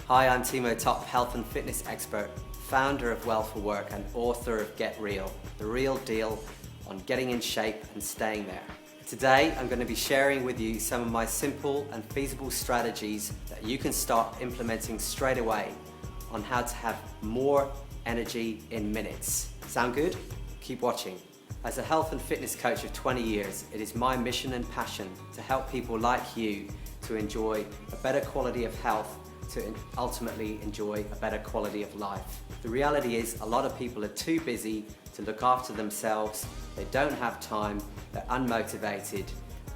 Hi, I'm Timo Top, health and fitness expert, founder of Well for Work and author of Get Real, the real deal on getting in shape and staying there. Today, I'm going to be sharing with you some of my simple and feasible strategies that you can start implementing straight away on how to have more energy in minutes. Sound good? Keep watching. As a health and fitness coach of 20 years, it is my mission and passion to help people like you to enjoy a better quality of health, to ultimately enjoy a better quality of life. The reality is a lot of people are too busy to look after themselves, they don't have time, they're unmotivated,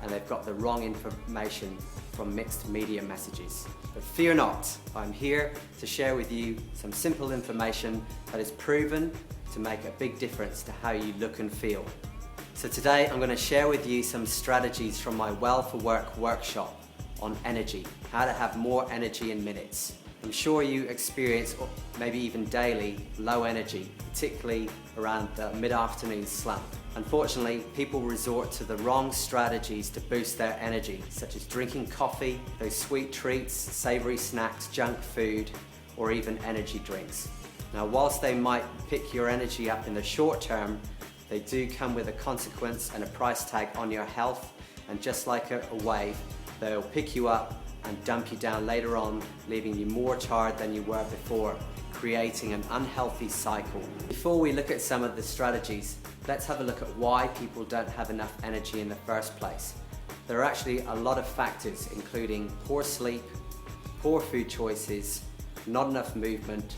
and they've got the wrong information from mixed media messages. But fear not, I'm here to share with you some simple information that is proven to make a big difference to how you look and feel. So today I'm going to share with you some strategies from my Well for Work workshop on energy, how to have more energy in minutes. I'm sure you experience, or maybe even daily, low energy, particularly around the mid-afternoon slump. Unfortunately, people resort to the wrong strategies to boost their energy, such as drinking coffee, those sweet treats, savory snacks, junk food, or even energy drinks. Now, whilst they might pick your energy up in the short term, they do come with a consequence and a price tag on your health, and just like a wave, they'll pick you up and dump you down later on, leaving you more tired than you were before, creating an unhealthy cycle. Before we look at some of the strategies, let's have a look at why people don't have enough energy in the first place. There are actually a lot of factors, including poor sleep, poor food choices, not enough movement,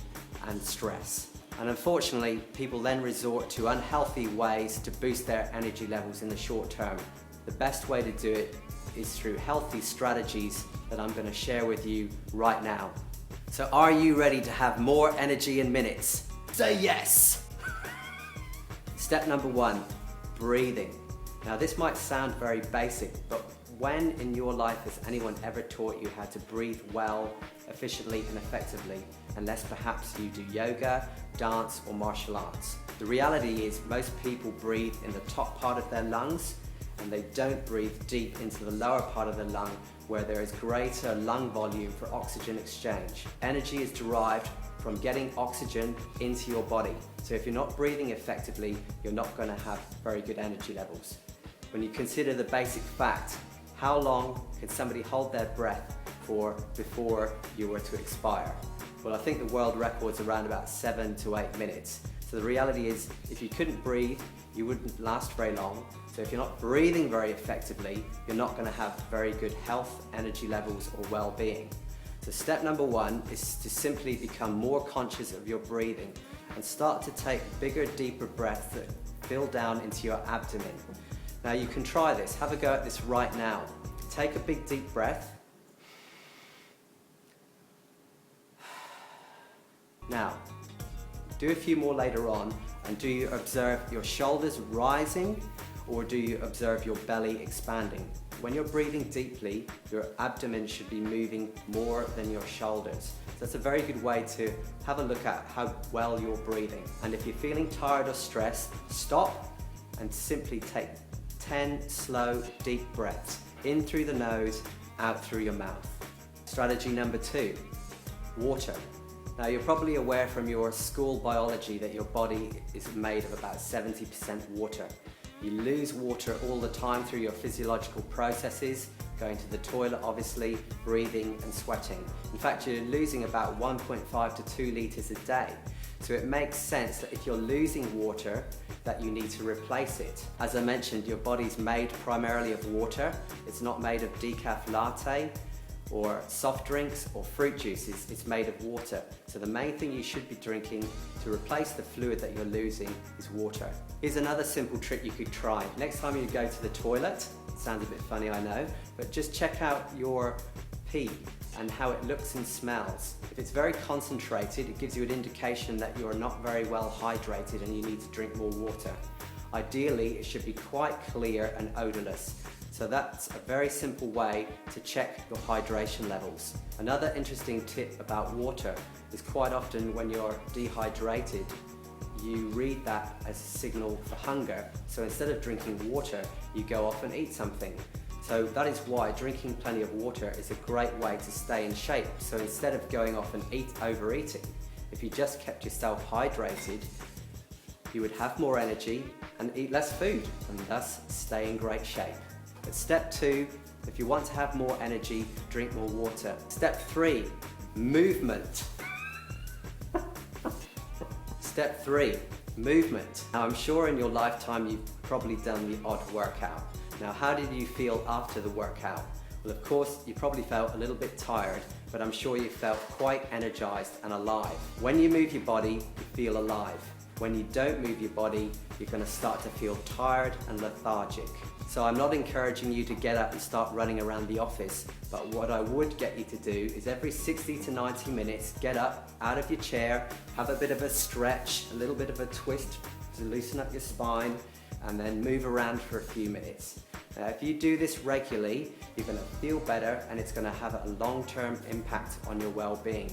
and stress. And unfortunately, people then resort to unhealthy ways to boost their energy levels in the short term. The best way to do it is through healthy strategies that I'm going to share with you right now. So are you ready to have more energy in minutes? Say yes! Step number one, breathing. Now this might sound very basic, but when in your life has anyone ever taught you how to breathe well, efficiently and effectively, unless perhaps you do yoga, dance or martial arts? The reality is most people breathe in the top part of their lungs, and they don't breathe deep into the lower part of the lung where there is greater lung volume for oxygen exchange. Energy is derived from getting oxygen into your body. So if you're not breathing effectively, you're not going to have very good energy levels. When you consider the basic fact, how long can somebody hold their breath for before you were to expire? Well, I think the world record's around about 7 to 8 minutes. So the reality is, if you couldn't breathe, you wouldn't last very long. So if you're not breathing very effectively, you're not going to have very good health, energy levels or well-being. So step number one is to simply become more conscious of your breathing and start to take bigger, deeper breaths that fill down into your abdomen. Now you can try this. Have a go at this right now. Take a big, deep breath. Now, do a few more later on, and do you observe your shoulders rising or do you observe your belly expanding? When you're breathing deeply, your abdomen should be moving more than your shoulders. So that's a very good way to have a look at how well you're breathing. And if you're feeling tired or stressed, stop and simply take 10 slow, deep breaths. In through the nose, out through your mouth. Strategy number two, water. Now you're probably aware from your school biology that your body is made of about 70% water. You lose water all the time through your physiological processes, going to the toilet obviously, breathing and sweating. In fact, you're losing about 1.5 to 2 litres a day. So it makes sense that if you're losing water, that you need to replace it. As I mentioned, your body's made primarily of water. It's not made of decaf latte or soft drinks or fruit juices. It's made of water. So the main thing you should be drinking to replace the fluid that you're losing is water. Here's another simple trick you could try. Next time you go to the toilet, it sounds a bit funny I know, but just check out your pee and how it looks and smells. If it's very concentrated, it gives you an indication that you're not very well hydrated and you need to drink more water. Ideally, it should be quite clear and odorless. So that's a very simple way to check your hydration levels. Another interesting tip about water is quite often when you're dehydrated, you read that as a signal for hunger. So instead of drinking water, you go off and eat something. So that is why drinking plenty of water is a great way to stay in shape. So instead of going off and overeating, if you just kept yourself hydrated, you would have more energy and eat less food and thus stay in great shape. But step 2, if you want to have more energy, drink more water. Step 3, movement. Step 3, movement. Now I'm sure in your lifetime you've probably done the odd workout. Now how did you feel after the workout? Well, of course you probably felt a little bit tired, but I'm sure you felt quite energized and alive. When you move your body, you feel alive. When you don't move your body, you're going to start to feel tired and lethargic. So I'm not encouraging you to get up and start running around the office, but what I would get you to do is every 60 to 90 minutes, get up out of your chair, have a bit of a stretch, a little bit of a twist to loosen up your spine, and then move around for a few minutes. Now, if you do this regularly, you're going to feel better and it's going to have a long-term impact on your well-being.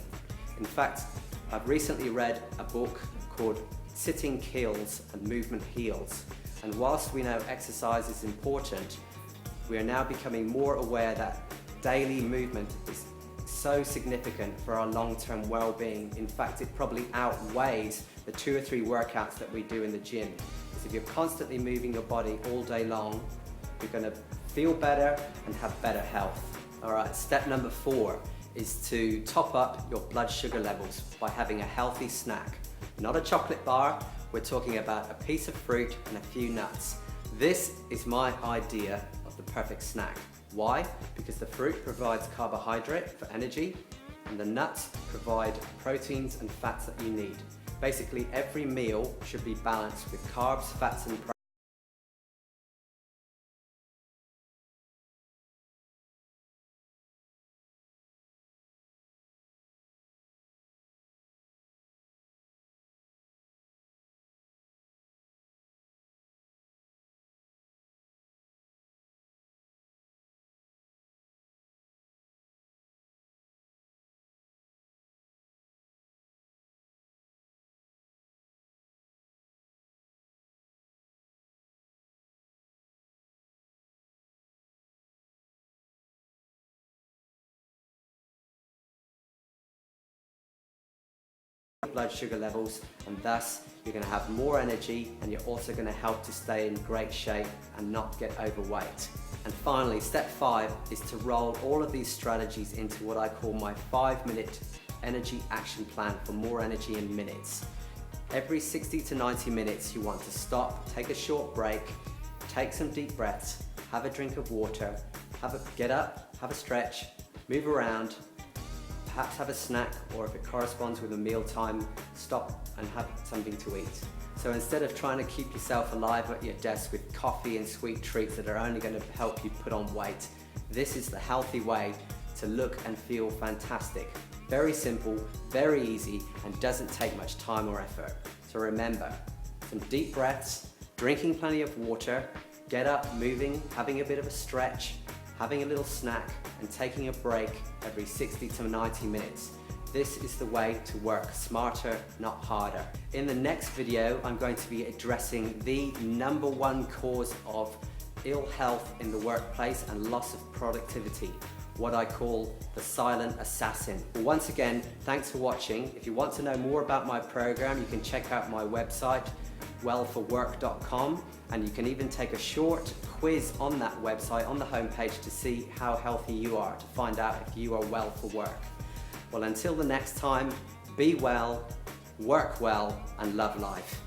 In fact, I've recently read a book called Sitting Kills and Movement Heals. And whilst we know exercise is important, we are now becoming more aware that daily movement is so significant for our long-term well-being. In fact, it probably outweighs the 2 or 3 workouts that we do in the gym. Because if you're constantly moving your body all day long, you're going to feel better and have better health. All right, step number 4 is to top up your blood sugar levels by having a healthy snack. Not a chocolate bar, we're talking about a piece of fruit and a few nuts. This is my idea of the perfect snack. Why? Because the fruit provides carbohydrate for energy and the nuts provide proteins and fats that you need. Basically, every meal should be balanced with carbs, fats and proteins. Blood sugar levels, and thus you're going to have more energy and you're also going to help to stay in great shape and not get overweight. And finally, step 5 is to roll all of these strategies into what I call my 5-minute energy action plan for more energy in minutes. Every 60 to 90 minutes you want to stop, take a short break, take some deep breaths, have a drink of water, get up, have a stretch, move around, perhaps have a snack, or if it corresponds with a meal time, stop and have something to eat. So instead of trying to keep yourself alive at your desk with coffee and sweet treats that are only going to help you put on weight, this is the healthy way to look and feel fantastic. Very simple, very easy, and doesn't take much time or effort. So remember, some deep breaths, drinking plenty of water, get up, moving, having a bit of a stretch, having a little snack, and taking a break every 60 to 90 minutes. This is the way to work smarter, not harder. In the next video, I'm going to be addressing the #1 cause of ill health in the workplace and loss of productivity, what I call the silent assassin. Well, once again, thanks for watching. If you want to know more about my program, you can check out my website, wellforwork.com, and you can even take a short quiz on that website on the homepage to see how healthy you are, to find out if you are well for work. Well, until the next time, be well, work well, and love life.